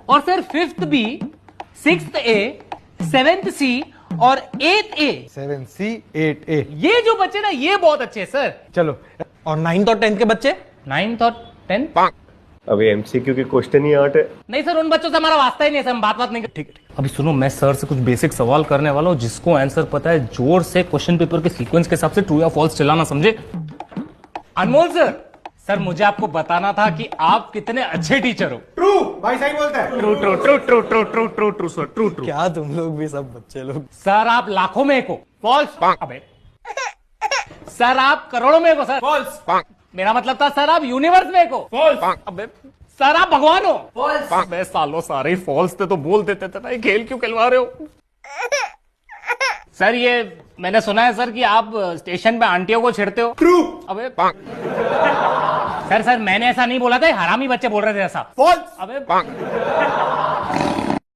और sir 5th B, 6th ए, 7th सी और 8th ए, 7C 8A। ये जो बच्चे ना ये बहुत अच्छे हैं सर। चलो, और 9th और 10th के बच्चे? 9th और 10th? अभी एमसीक्यू के क्वेश्चन ही आउट है। नहीं सर, उन बच्चों से हमारा वास्ता ही नहीं है सर, हम बात नहीं कर। ठीक है, अभी सुनो, मैं सर से कुछ बेसिक सवाल करने वाला हूँ, जिसको आंसर पता है जोर से क्वेश्चन पेपर के सीक्वेंस के हिसाब से ट्रू या फॉल्स चिल्लाना, समझे? अनमोल सर, सर मुझे आपको बताना था कि आप कितने अच्छे टीचर हो। ट्रू, भाई सही बोलता है। True true true true true true true true sir, true true. क्या तुम लोग भी सब बच्चे लोग। सर आप लाखों में एक हो। फॉल्स। अबे सर आप करोड़ों में एक हो सर। फॉल्स। मेरा मतलब था सर आप यूनिवर्स में एक हो। फॉल्स। अबे सर आप भगवान हो। फॉल्स। अबे सालों सारे ही फॉल्स थे तो बोल देते थे ना, ये खेल क्यों खिलवा रहे हो? सर ये मैंने सुना है सर कि आप स्टेशन पे आंटियों को छेड़ते हो। ट्रू। अबे सर मैंने ऐसा नहीं बोला था, हरामी बच्चे बोल रहे थे ऐसा। फॉल्स। अबे